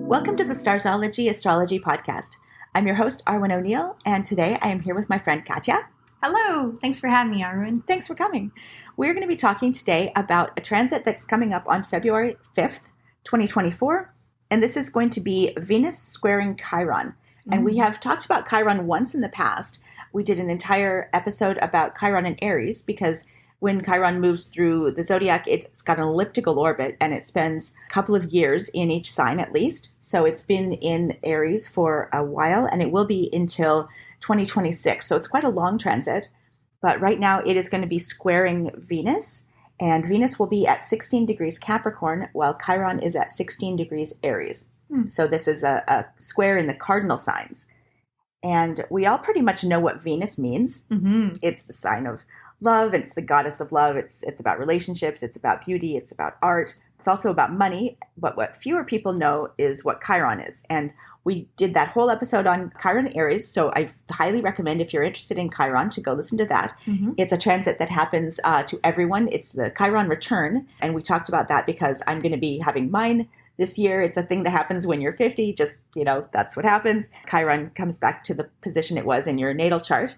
Welcome to the Starzology Astrology Podcast. I'm your host, Arwynne O'Neill, and today I am here with my friend Katia. Hello. Thanks for having me, Arwynne. Thanks for coming. We're going to be talking today about a transit that's coming up on February 5th, 2024, and this is going to be Venus squaring Chiron. And we have talked about Chiron once in the past. We did an entire episode about Chiron and Aries because when Chiron moves through the zodiac, it's got an elliptical orbit and it spends a couple of years in each sign at least. So it's been in Aries for a while and it will be until 2026. So it's quite a long transit. But right now it is going to be squaring Venus, and Venus will be at 16 degrees Capricorn while Chiron is at 16 degrees Aries. So this is a square in the cardinal signs. And we all pretty much know what Venus means. It's the sign of love. It's the goddess of love. It's about relationships. It's about beauty. It's about art. It's also about money. But what fewer people know is what Chiron is. And we did that whole episode on Chiron Aries. So I highly recommend, if you're interested in Chiron, to go listen to that. It's a transit that happens to everyone. It's the Chiron return. And we talked about that because I'm going to be having mine this year. It's a thing that happens when you're 50. Just, that's what happens. Chiron comes back to the position it was in your natal chart.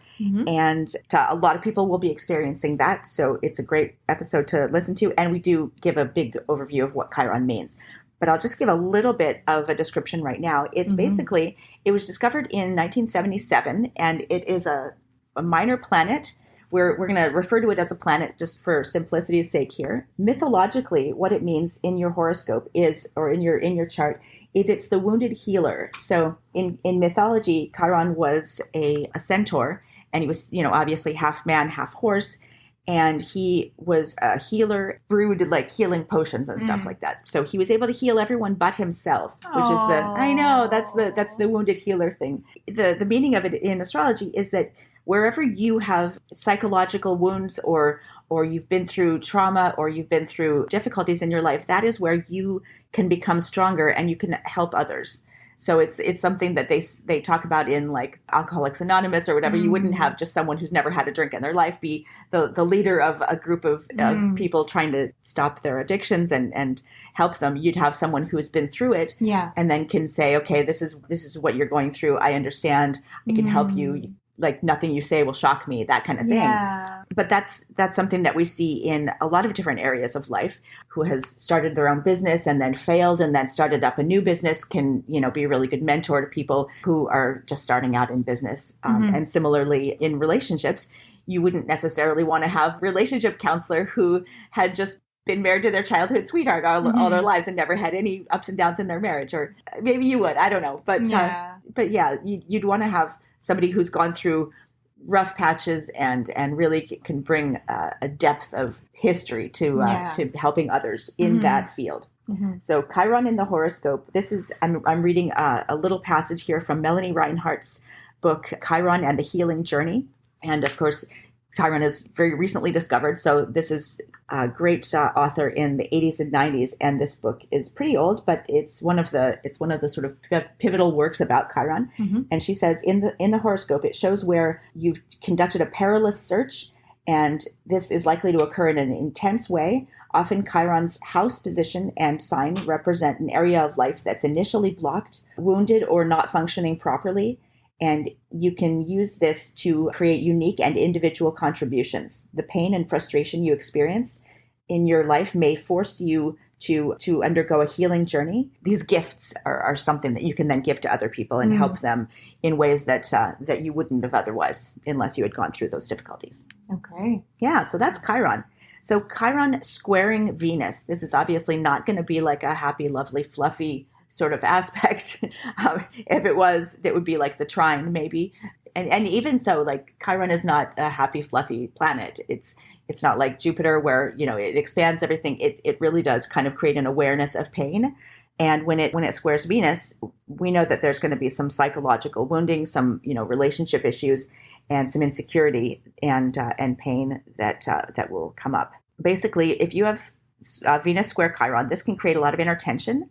And a lot of people will be experiencing that. So it's a great episode to listen to. And we do give a big overview of what Chiron means. But I'll just give a little bit of a description right now. It's basically, it was discovered in 1977, and it is a minor planet. We're going to refer to it as a planet just for simplicity's sake here. Mythologically, what it means in your horoscope is, or in your chart, is it's the wounded healer. So in mythology, Chiron was a centaur, and he was, obviously half man, half horse. And he was a healer, brewed like healing potions and stuff like that. So he was able to heal everyone but himself, which is that's the wounded healer thing. The meaning of it in astrology is that wherever you have psychological wounds or you've been through trauma or you've been through difficulties in your life, that is where you can become stronger and you can help others. So it's something that they talk about in like Alcoholics Anonymous or whatever. You wouldn't have just someone who's never had a drink in their life be the leader of a group of people trying to stop their addictions and help them. You'd have someone who's been through it and then can say, okay, this is what you're going through. I understand. I can help you. Like nothing you say will shock me, that kind of thing. Yeah. But that's something that we see in a lot of different areas of life. Who has started their own business and then failed and then started up a new business can, be a really good mentor to people who are just starting out in business. And similarly in relationships, you wouldn't necessarily want to have a relationship counselor who had just been married to their childhood sweetheart all their lives and never had any ups and downs in their marriage. Or maybe you would, I don't know. But you'd want to have somebody who's gone through rough patches and really can bring a depth of history to helping others in that field. So Chiron in the horoscope. This is I'm reading a little passage here from Melanie Reinhardt's book Chiron and the Healing Journey, and of course Chiron is very recently discovered. So this is a great author in the 80s and 90s, and this book is pretty old, but it's one of the sort of pivotal works about Chiron. And she says in the horoscope, it shows where you've conducted a perilous search, and this is likely to occur in an intense way. Often Chiron's house position and sign represent an area of life that's initially blocked, wounded, or not functioning properly. And you can use this to create unique and individual contributions. The pain and frustration you experience in your life may force you to undergo a healing journey. These gifts are something that you can then give to other people and help them in ways that you wouldn't have otherwise unless you had gone through those difficulties. Okay. Yeah, so that's Chiron. So Chiron squaring Venus. This is obviously not going to be like a happy, lovely, fluffy sort of aspect. If it was, that would be like the trine maybe. And even so, like Chiron is not a happy, fluffy planet. It's not like Jupiter where, it expands everything. It really does kind of create an awareness of pain. And when it squares Venus, we know that there's going to be some psychological wounding, some, relationship issues and some insecurity and pain that will come up. Basically, if you have Venus square Chiron, this can create a lot of inner tension.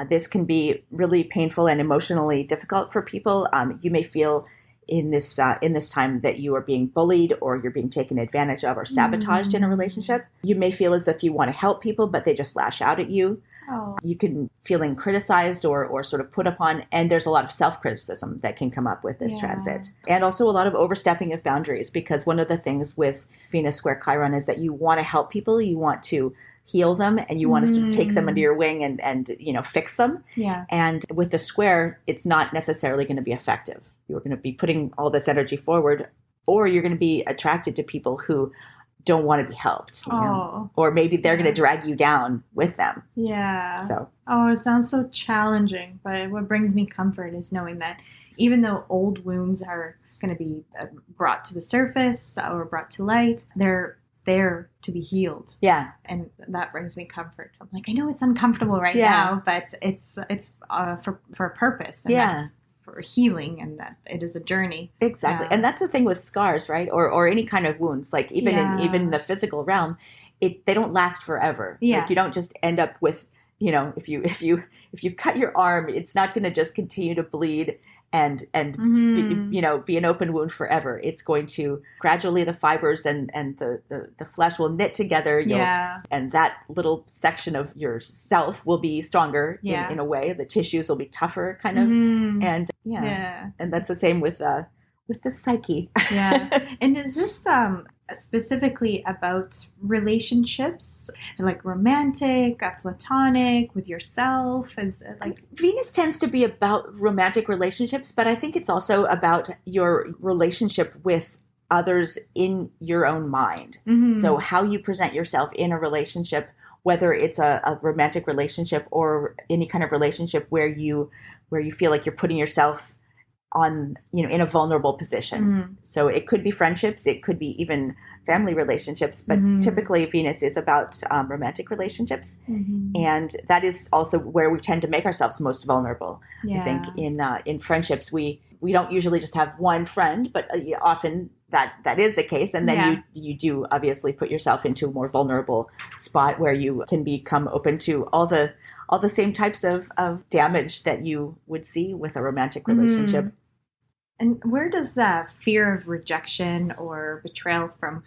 This can be really painful and emotionally difficult for people. You may feel in this time that you are being bullied or you're being taken advantage of or sabotaged in a relationship. You may feel as if you want to help people, but they just lash out at you. Oh. You can feeling criticized or sort of put upon, and there's a lot of self-criticism that can come up with this transit. And also a lot of overstepping of boundaries, because one of the things with Venus square Chiron is that you want to help people, you want to heal them, and you want to sort of take them under your wing and fix them. Yeah. And with the square, it's not necessarily going to be effective. You're going to be putting all this energy forward, or you're going to be attracted to people who don't want to be helped. Or maybe they're going to drag you down with them. Yeah. So. Oh, it sounds so challenging. But what brings me comfort is knowing that even though old wounds are going to be brought to the surface or brought to light, they're there to be healed. Yeah. And that brings me comfort. I'm like, I know it's uncomfortable right now, but it's for a purpose. And that's for healing, and that it is a journey. Exactly. And that's the thing with scars, right? Or any kind of wounds, like even in the physical realm, they don't last forever. Yeah. Like you don't just end up with, if you cut your arm, it's not going to just continue to bleed and be an open wound forever. It's going to gradually, the fibers and the flesh will knit together. And that little section of yourself will be stronger in a way. The tissues will be tougher, kind of. And and that's the same with the psyche. And is this specifically about relationships, like romantic, platonic, with yourself? Is it like Venus tends to be about romantic relationships, but I think it's also about your relationship with others in your own mind. So how you present yourself in a relationship, whether it's a romantic relationship or any kind of relationship where you feel like you're putting yourself on, in a vulnerable position. So it could be friendships, it could be even family relationships, but typically Venus is about romantic relationships. And that is also where we tend to make ourselves most vulnerable. I think in friendships, we don't usually just have one friend, but often that is the case. And then you do obviously put yourself into a more vulnerable spot where you can become open to all the same types of damage that you would see with a romantic relationship. And where does fear of rejection or betrayal from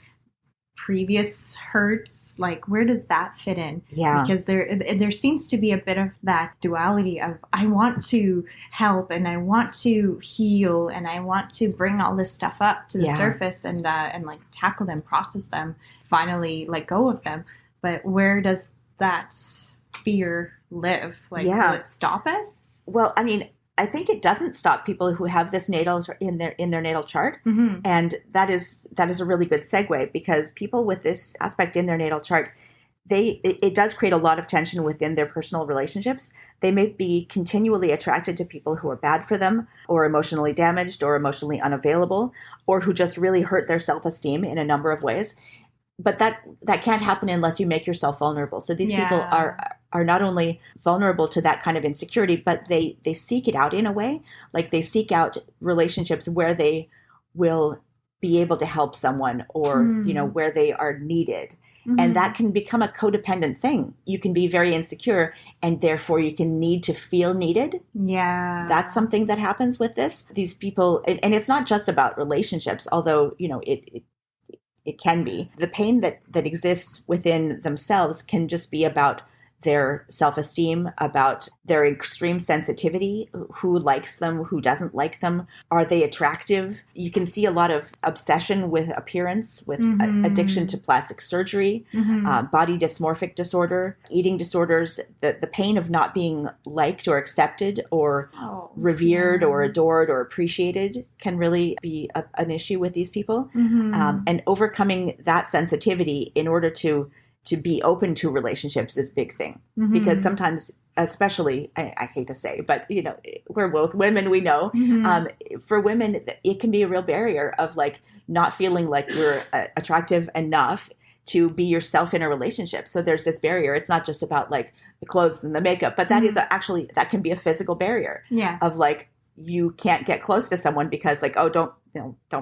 previous hurts, like where does that fit in? Because there seems to be a bit of that duality of I want to help and I want to heal and I want to bring all this stuff up to the surface and like tackle them, process them, finally let go of them. But where does that fear live? Like, will it stop us? Well, I mean, I think it doesn't stop people who have this natal in their natal chart, and that is a really good segue, because people with this aspect in their natal chart, it does create a lot of tension within their personal relationships. They may be continually attracted to people who are bad for them, or emotionally damaged, or emotionally unavailable, or who just really hurt their self-esteem in a number of ways. But that can't happen unless you make yourself vulnerable. So these people are not only vulnerable to that kind of insecurity, but they seek it out in a way. Like they seek out relationships where they will be able to help someone, or where they are needed. And that can become a codependent thing. You can be very insecure, and therefore you can need to feel needed. That's something that happens with this. These people, and it's not just about relationships, although it can be. The pain that exists within themselves can just be about their self-esteem, about their extreme sensitivity, who likes them, who doesn't like them, are they attractive? You can see a lot of obsession with appearance, with addiction to plastic surgery, body dysmorphic disorder, eating disorders. The pain of not being liked or accepted or revered or adored or appreciated can really be an issue with these people. And overcoming that sensitivity in order to be open to relationships is a big thing, because sometimes, especially, I hate to say, but we're both women, we know, for women, it can be a real barrier of like not feeling like you're attractive enough to be yourself in a relationship. So there's this barrier. It's not just about like the clothes and the makeup, but that is actually, that can be a physical barrier of like, you can't get close to someone because like, oh, don't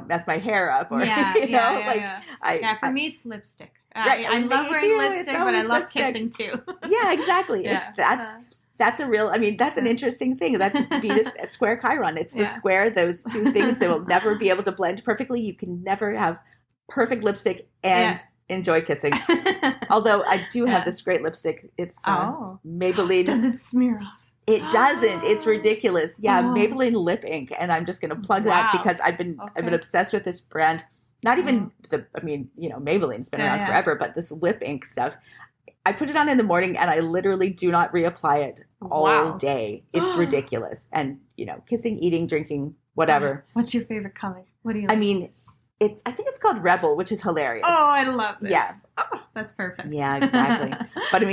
mess my hair up, or for me it's lipstick. I love wearing lipstick, but I love kissing too. Exactly. That's an interesting thing. That's Venus square Chiron. It's the square, those two things that will never be able to blend perfectly. You can never have perfect lipstick and enjoy kissing. Although I do have this great lipstick. It's Maybelline. Does it smear off? It doesn't. It's ridiculous. Yeah, Maybelline lip ink, and I'm just going to plug that because I've been obsessed with this brand. Not even Maybelline's been around forever, but this lip ink stuff. I put it on in the morning, and I literally do not reapply it all day. It's ridiculous. And kissing, eating, drinking, whatever. What's your favorite color? What do you like? I think it's called Rebel, which is hilarious. Oh, I love this. Yeah. Oh, that's perfect. Yeah, exactly. But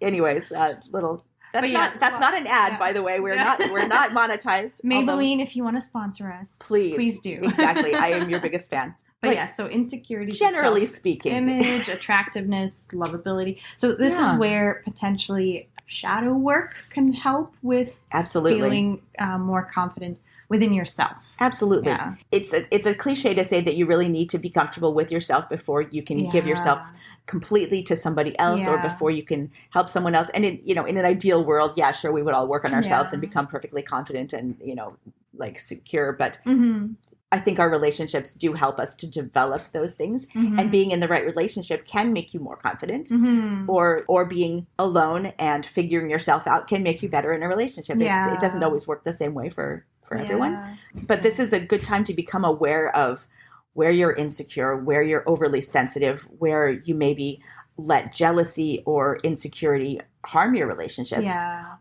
anyways, little. That's not an ad, by the way. We're not monetized. Maybelline, if you want to sponsor us, please do. Exactly. I am your biggest fan. But so insecurity, generally speaking, image, attractiveness, lovability. So this is where potentially shadow work can help with feeling more confident within yourself. Absolutely. Yeah. It's a cliche to say that you really need to be comfortable with yourself before you can give yourself completely to somebody else or before you can help someone else. And in an ideal world, sure, we would all work on ourselves and become perfectly confident and, secure. But I think our relationships do help us to develop those things. And being in the right relationship can make you more confident or being alone and figuring yourself out can make you better in a relationship. It doesn't always work the same way for everyone. But this is a good time to become aware of where you're insecure, where you're overly sensitive, where you maybe let jealousy or insecurity harm your relationships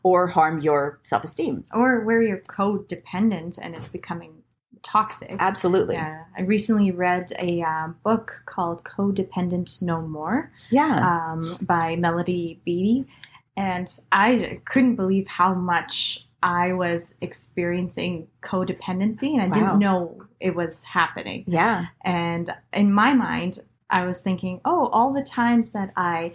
or harm your self-esteem. Or where you're codependent and it's becoming toxic. Absolutely. Yeah. I recently read a book called Codependent No More by Melody Beattie. And I couldn't believe how much I was experiencing codependency and I didn't know it was happening. Yeah. And in my mind, I was thinking, all the times that I,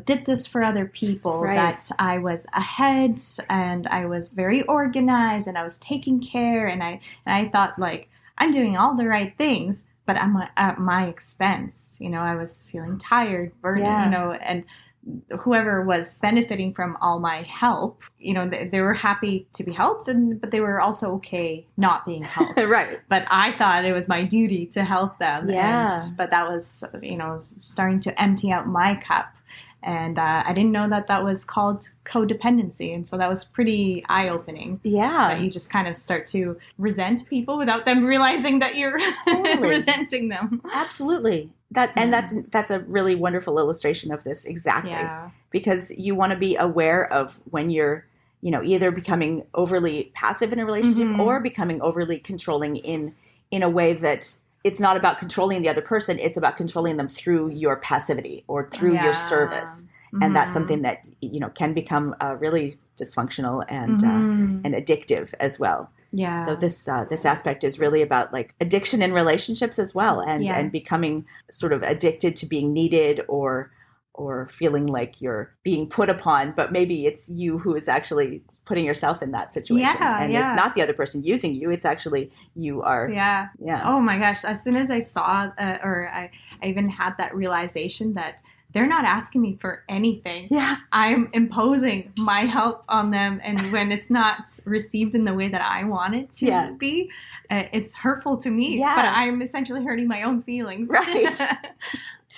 did this for other people, that I was ahead and I was very organized and I was taking care and I thought like I'm doing all the right things, but I'm at my expense. I was feeling tired, burdened, and whoever was benefiting from all my help, they were happy to be helped, but they were also okay not being helped. Right. But I thought it was my duty to help them. Yeah. But that was, starting to empty out my cup. And I didn't know that was called codependency. And so that was pretty eye-opening. Yeah. That you just kind of start to resent people without them realizing that you're resenting them. Absolutely. That's a really wonderful illustration of this. Exactly. Yeah. Because you want to be aware of when you're, either becoming overly passive in a relationship or becoming overly controlling in a way that it's not about controlling the other person. It's about controlling them through your passivity or through your service. And that's something that, can become really dysfunctional and addictive as well. Yeah. So this aspect is really about like addiction in relationships as well, and becoming sort of addicted to being needed or feeling like you're being put upon, but maybe it's you who is actually putting yourself in that situation, and it's not the other person using you; it's actually you are. Yeah. Oh my gosh! As soon as I saw, I even had that realization that they're not asking me for anything. Yeah. I'm imposing my help on them. And when it's not received in the way that I want it to be, it's hurtful to me. Yeah. But I'm essentially hurting my own feelings. Right.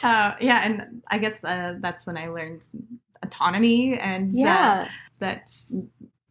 And I guess that's when I learned autonomy and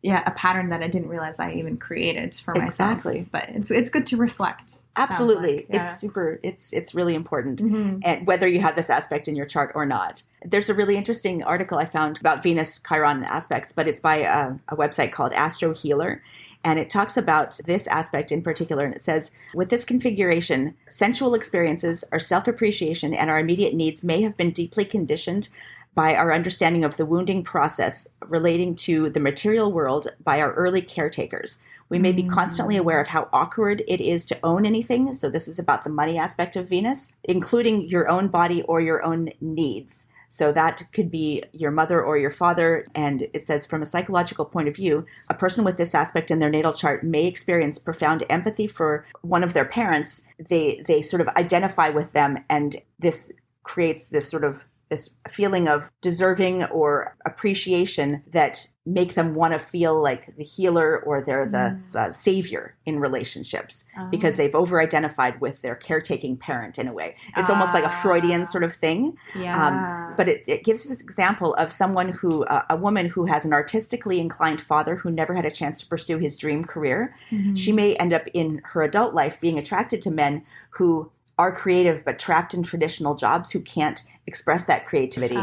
a pattern that I didn't realize I even created for myself. Exactly. But it's good to reflect. Absolutely. It's really important. And whether you have this aspect in your chart or not. There's a really interesting article I found about Venus Chiron aspects, but it's by a website called Astro Healer. And it talks about this aspect in particular. And it says, with this configuration, sensual experiences, our self-appreciation, and our immediate needs may have been deeply conditioned by our understanding of the wounding process relating to the material world by our early caretakers. We may be constantly aware of how awkward it is to own anything. So this is about the money aspect of Venus, including your own body or your own needs. So that could be your mother or your father. And it says, from a psychological point of view, a person with this aspect in their natal chart may experience profound empathy for one of their parents. They sort of identify with them, and this creates this sort of this feeling of deserving or appreciation that make them want to feel like the healer or they're the savior in relationships because they've over-identified with their caretaking parent in a way. It's almost like a Freudian sort of thing. Yeah. But it gives this example of someone who, a woman who has an artistically inclined father who never had a chance to pursue his dream career. Mm-hmm. She may end up in her adult life being attracted to men who are creative but trapped in traditional jobs who can't express that creativity.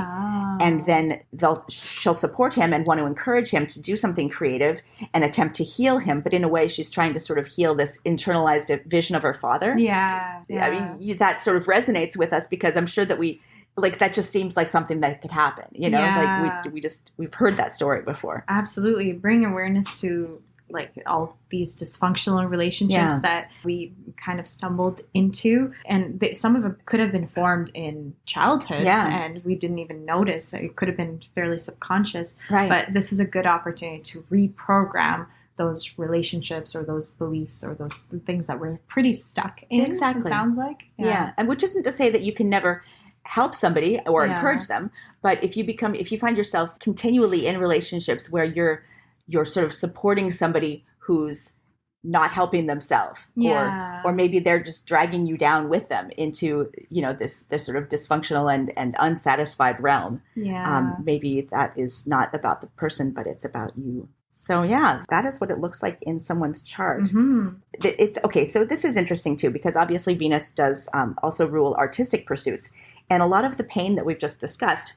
And then she'll support him and want to encourage him to do something creative and attempt to heal him. But in a way, she's trying to sort of heal this internalized vision of her father. Yeah. I mean, that sort of resonates with us because I'm sure that that just seems like something that could happen, Yeah. like we've heard that story before. Absolutely. Bring awareness to like all these dysfunctional relationships that we kind of stumbled into, and some of them could have been formed in childhood and we didn't even notice. It could have been fairly subconscious, right? But this is a good opportunity to reprogram those relationships or those beliefs or those things that we're pretty stuck in. Exactly. It sounds like. Yeah. And which isn't to say that you can never help somebody or encourage them, but if you find yourself continually in relationships where you're sort of supporting somebody who's not helping themselves, or maybe they're just dragging you down with them into, this sort of dysfunctional and unsatisfied realm. Yeah. Maybe that is not about the person, but it's about you. So that is what it looks like in someone's chart. Mm-hmm. It's okay. So this is interesting too, because obviously Venus does also rule artistic pursuits. And a lot of the pain that we've just discussed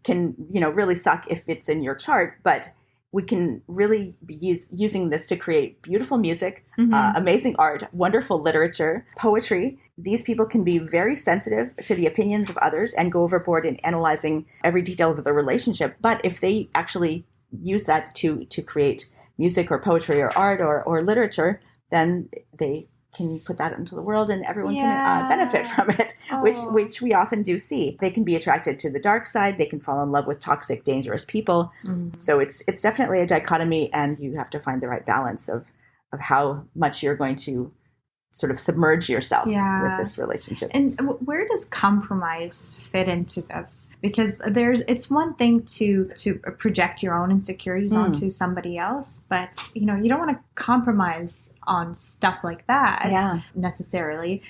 can, really suck if it's in your chart, but we can really be using this to create beautiful music, amazing art, wonderful literature, poetry. These people can be very sensitive to the opinions of others and go overboard in analyzing every detail of the relationship. But if they actually use that to create music or poetry or art or literature, then they can put that into the world and everyone can benefit from it, which we often do see. They can be attracted to the dark side. They can fall in love with toxic, dangerous people. So it's definitely a dichotomy, and you have to find the right balance of how much you're going to sort of submerge yourself with this relationship. And where does compromise fit into this? Because it's one thing to project your own insecurities onto somebody else, but you don't want to compromise on stuff like that necessarily.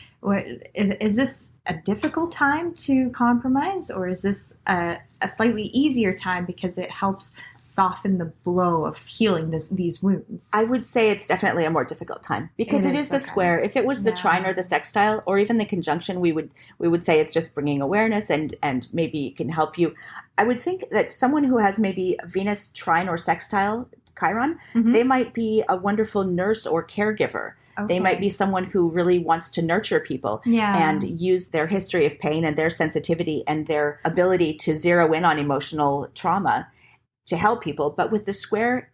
Is this a difficult time to compromise, or is this a slightly easier time because it helps soften the blow of healing these wounds? I would say it's definitely a more difficult time because it is the square. If it was the trine or the sextile or even the conjunction, we would say it's just bringing awareness and maybe it can help you. I would think that someone who has maybe Venus trine or sextile Chiron, they might be a wonderful nurse or caregiver. Okay. They might be someone who really wants to nurture people and use their history of pain and their sensitivity and their ability to zero in on emotional trauma to help people. But with the square,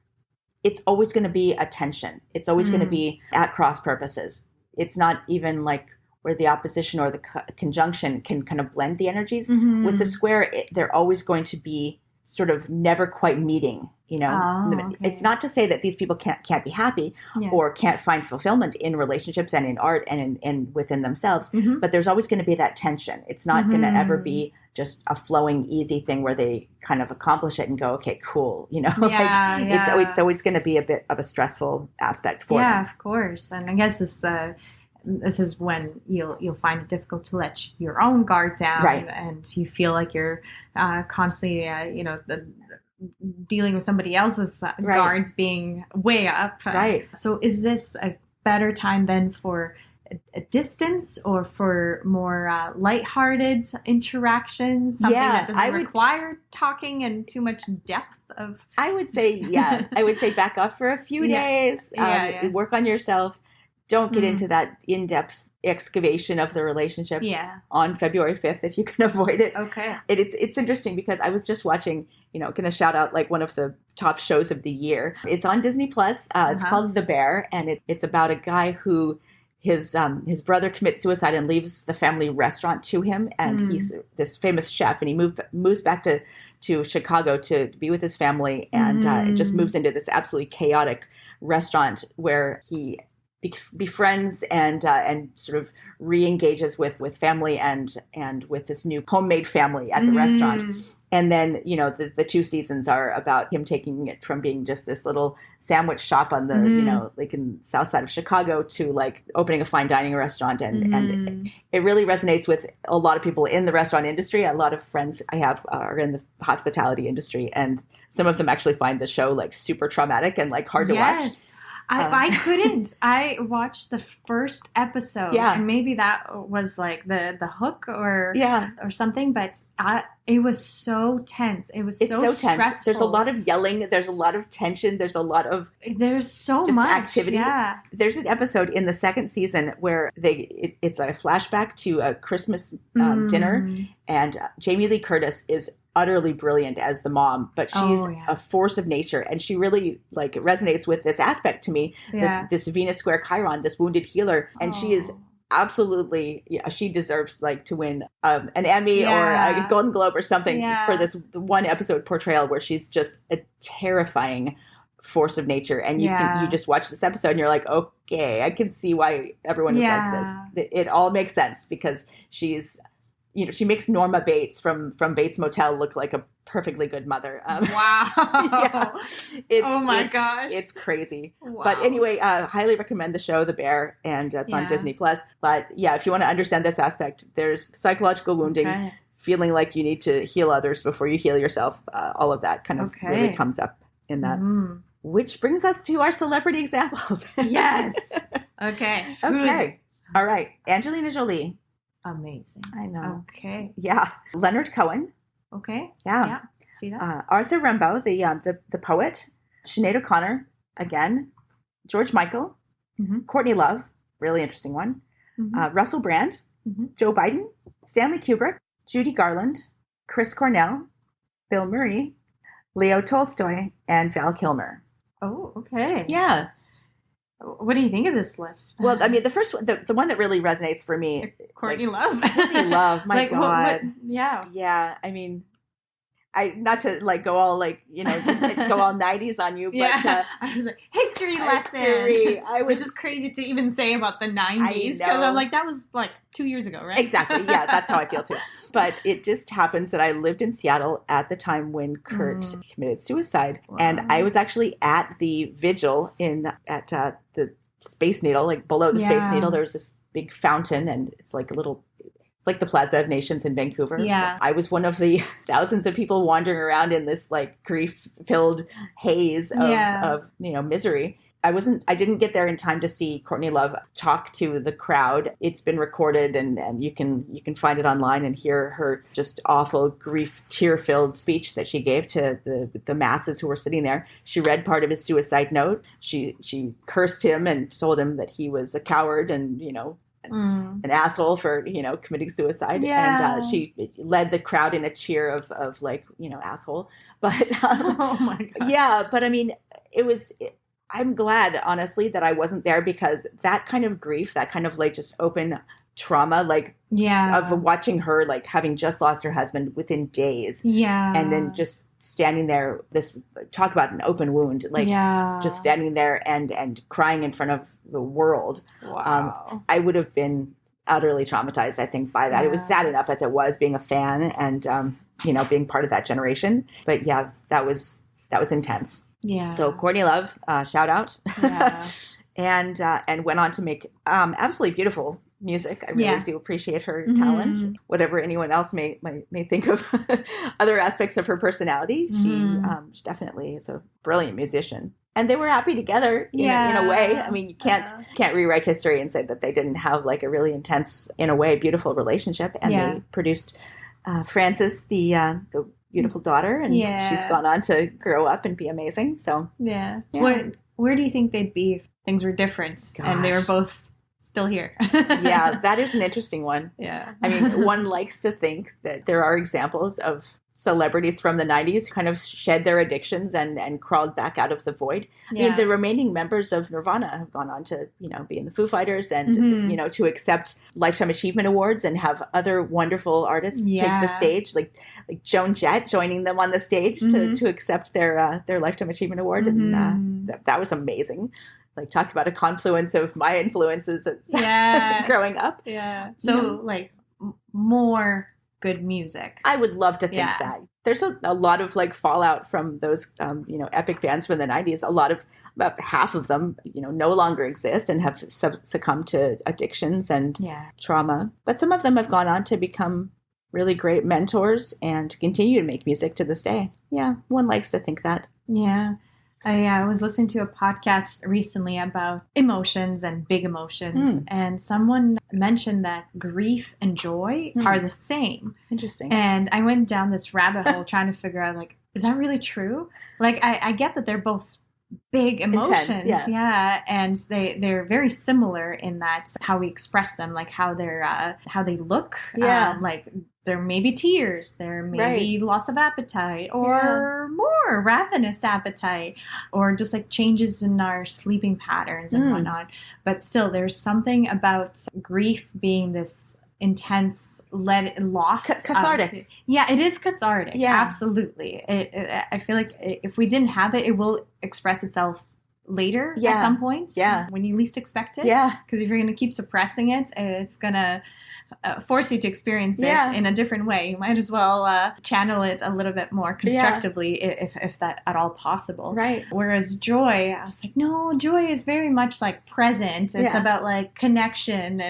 it's always going to be a tension. It's always going to be at cross purposes. It's not even like where the opposition or the conjunction can kind of blend the energies. With the square, they're always going to be sort of never quite meeting, It's not to say that these people can't be happy or can't find fulfillment in relationships and in art and in within themselves, but there's always going to be that tension. It's not going to ever be just a flowing, easy thing where they kind of accomplish it and go, okay, cool, It's always going to be a bit of a stressful aspect for them. Yeah, of course. And I guess this is when you'll find it difficult to let your own guard down, and you feel like you're constantly, dealing with somebody else's guards being way up. Right. So is this a better time then for a distance or for more lighthearted interactions? Something that doesn't require talking and too much depth of... I would say, I would say back off for a few days. Work on yourself. Don't get into that in-depth excavation of the relationship on February 5th if you can avoid it. Okay. It's interesting because I was just watching, going to shout out like one of the top shows of the year. It's on Disney Plus. It's called The Bear, and it's about a guy who his brother commits suicide and leaves the family restaurant to him, and he's this famous chef, and he moves back to Chicago to be with his family, and it just moves into this absolutely chaotic restaurant where he befriends and sort of re-engages with family and with this new homemade family at the restaurant. And then, you know, the 2 seasons are about him taking it from being just this little sandwich shop on the, you know, like in the south side of Chicago to like opening a fine dining restaurant. And it really resonates with a lot of people in the restaurant industry. A lot of friends I have are in the hospitality industry, and some of them actually find the show like super traumatic and like hard to watch. I couldn't. I watched the first episode, and maybe that was like the hook or something. But it was so tense. It's so stressful. Tense. There's a lot of yelling. There's a lot of tension. There's so much activity. Yeah. There's an episode in the 2nd season where it's a flashback to a Christmas dinner, and Jamie Lee Curtis is utterly brilliant as the mom, but she's a force of nature, and she really like resonates with this aspect to me. This Venus square Chiron, this wounded healer, and she is absolutely, she deserves like to win an Emmy or a Golden Globe or something for this one episode portrayal where she's just a terrifying force of nature. And you just watch this episode and you're like, okay, I can see why everyone is like this. It all makes sense because she's, you know, she makes Norma Bates from Bates Motel look like a perfectly good mother. Wow. Oh my gosh. It's crazy. Wow. But anyway, highly recommend the show, The Bear, and it's on Disney Plus. But yeah, if you want to understand this aspect, there's psychological wounding, feeling like you need to heal others before you heal yourself. All of that kind of really comes up in that. Which brings us to our celebrity examples. Yes. Okay. All right. Angelina Jolie. Amazing. I know. Okay. Yeah. Leonard Cohen. Okay. Yeah. See that? Arthur Rimbaud, the poet. Sinead O'Connor, again. George Michael. Courtney Love, really interesting one. Russell Brand. Joe Biden. Stanley Kubrick. Judy Garland. Chris Cornell. Bill Murray. Leo Tolstoy. And Val Kilmer. Oh, okay. Yeah. What do you think of this list? Well, I mean, the first one, the one that really resonates for me, Courtney Love. Courtney Love, my God, yeah. I mean, not to like go all like go all 90s on you, but I was like history lesson. Which is crazy to even say about the 90s because I'm like that was like 2 years ago, right? Exactly. Yeah, that's how I feel too. But it just happens that I lived in Seattle at the time when Kurt committed suicide, and I was actually at the vigil at the Space Needle, like below the Space Needle. There was this big fountain, and it's like like the Plaza of Nations in Vancouver. Yeah. I was one of the thousands of people wandering around in this like grief-filled haze of misery. I didn't get there in time to see Courtney Love talk to the crowd. It's been recorded and you can find it online and hear her just awful grief, tear-filled speech that she gave to the masses who were sitting there. She read part of his suicide note. She cursed him and told him that he was a coward and, an asshole for committing suicide, and she led the crowd in a cheer of like asshole. But oh my God. But I mean, I'm glad honestly that I wasn't there, because that kind of grief, that kind of like just open trauma, like of watching her like having just lost her husband within days, and then just standing there, talk about an open wound, like just standing there and crying in front of the world. Wow. I would have been utterly traumatized, I think, by that. It was sad enough as it was, being a fan and being part of that generation, but that was intense. So Courtney Love, shout out. and went on to make absolutely beautiful music. I really do appreciate her talent. Whatever anyone else may think of other aspects of her personality, she definitely is a brilliant musician. And they were happy together in a way. I mean, you can't rewrite history and say that they didn't have like a really intense, in a way, beautiful relationship. And they produced Frances, the beautiful daughter, and she's gone on to grow up and be amazing. So where do you think they'd be if things were different and they were both still here? That is an interesting one. I mean, one likes to think that there are examples of celebrities from the 90s who kind of shed their addictions and crawled back out of the void. I mean, the remaining members of Nirvana have gone on to, be in the Foo Fighters and, to accept Lifetime Achievement Awards and have other wonderful artists take the stage, like Joan Jett joining them on the stage to accept their Lifetime Achievement Award. And that was amazing. like talk about a confluence of my influences growing up. Yeah. So like more good music. I would love to think that. There's a lot of like fallout from those, epic bands from the 90s. About half of them, no longer exist and have succumbed to addictions and trauma. But some of them have gone on to become really great mentors and continue to make music to this day. Yeah, one likes to think that. Yeah. I was listening to a podcast recently about emotions and big emotions, and someone mentioned that grief and joy are the same. Interesting. And I went down this rabbit hole trying to figure out, like, is that really true? Like, I get that they're both big emotions, intense, and they're very similar in that how we express them, like how they look, like there may be tears, there may be loss of appetite, or more ravenous appetite, or just like changes in our sleeping patterns and whatnot. But still, there's something about grief being this intense loss. Cathartic. It is cathartic. Yeah. Absolutely. I feel like if we didn't have it will express itself later at some point. Yeah. When you least expect it. Yeah. Because if you're going to keep suppressing it, it's going to force you to experience it in a different way. You might as well channel it a little bit more constructively if that at all possible. Right. Whereas joy, I was like, no, joy is very much like present. It's about like connection,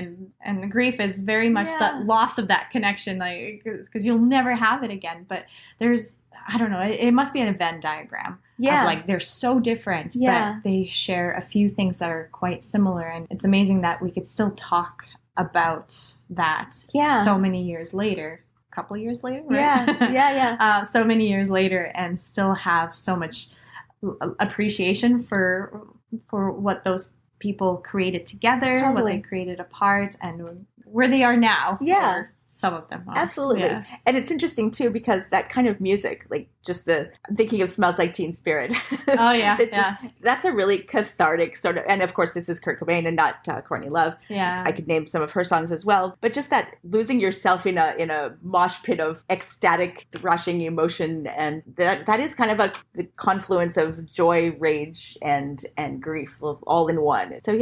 and grief is very much the loss of that connection, like because you'll never have it again. But there's, I don't know, it must be a Venn diagram. Yeah. Of like they're so different, but they share a few things that are quite similar. And it's amazing that we could still talk about that so many years later, a couple years later, right? So many years later, and still have so much appreciation for what those people created together, what they created apart, and where they are now. Or some of them are. Absolutely. And it's interesting too, because that kind of music, like just I'm thinking of Smells Like Teen Spirit. Oh yeah. That's a really cathartic sort of, and of course this is Kurt Cobain and not Courtney Love. Yeah. I could name some of her songs as well, but just that losing yourself in a mosh pit of ecstatic rushing emotion, and that is kind of the confluence of joy, rage, and grief all in one. So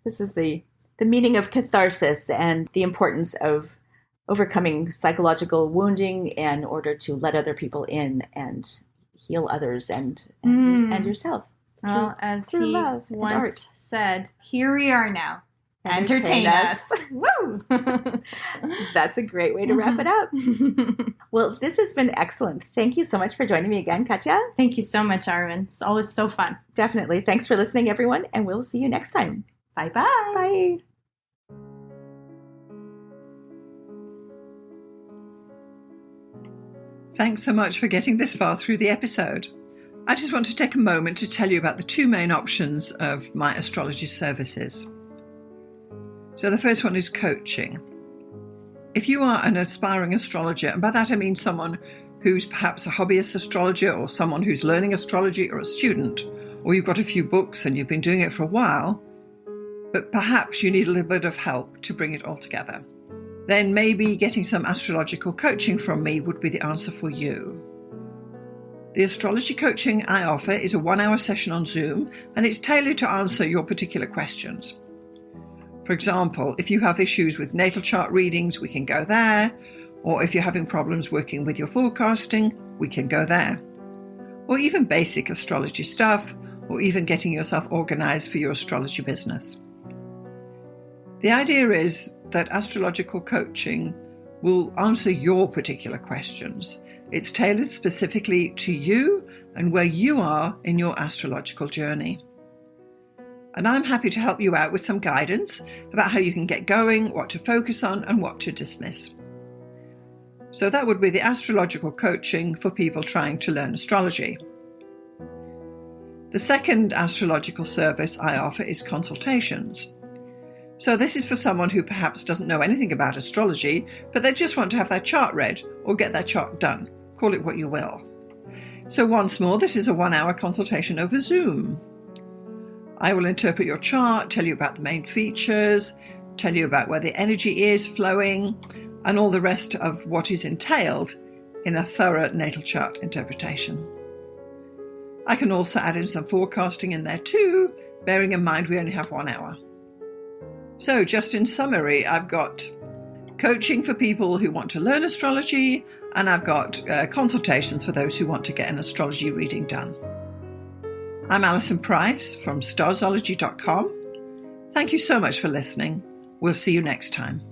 this is the meaning of catharsis and the importance of overcoming psychological wounding in order to let other people in and heal others and yourself. Well, as through he love once said, here we are now. Entertain us. Woo! That's a great way to wrap it up. Well, this has been excellent. Thank you so much for joining me again, Katia. Thank you so much, Arwynne. It's always so fun. Definitely. Thanks for listening, everyone, and we'll see you next time. Bye-bye. Bye. Thanks so much for getting this far through the episode. I just want to take a moment to tell you about the two main options of my astrology services. So the first one is coaching. If you are an aspiring astrologer, and by that I mean someone who's perhaps a hobbyist astrologer, or someone who's learning astrology, or a student, or you've got a few books and you've been doing it for a while, but perhaps you need a little bit of help to bring it all together, then maybe getting some astrological coaching from me would be the answer for you. The astrology coaching I offer is a 1-hour session on Zoom, and it's tailored to answer your particular questions. For example, if you have issues with natal chart readings, we can go there. Or if you're having problems working with your forecasting, we can go there. Or even basic astrology stuff, or even getting yourself organized for your astrology business. The idea is that astrological coaching will answer your particular questions. It's tailored specifically to you and where you are in your astrological journey. And I'm happy to help you out with some guidance about how you can get going, what to focus on, and what to dismiss. So that would be the astrological coaching for people trying to learn astrology. The second astrological service I offer is consultations. So this is for someone who perhaps doesn't know anything about astrology, but they just want to have their chart read or get their chart done. Call it what you will. So once more, this is a 1-hour consultation over Zoom. I will interpret your chart, tell you about the main features, tell you about where the energy is flowing, and all the rest of what is entailed in a thorough natal chart interpretation. I can also add in some forecasting in there too, bearing in mind we only have 1 hour. So just in summary, I've got coaching for people who want to learn astrology, and I've got consultations for those who want to get an astrology reading done. I'm Alison Price from Starzology.com. Thank you so much for listening. We'll see you next time.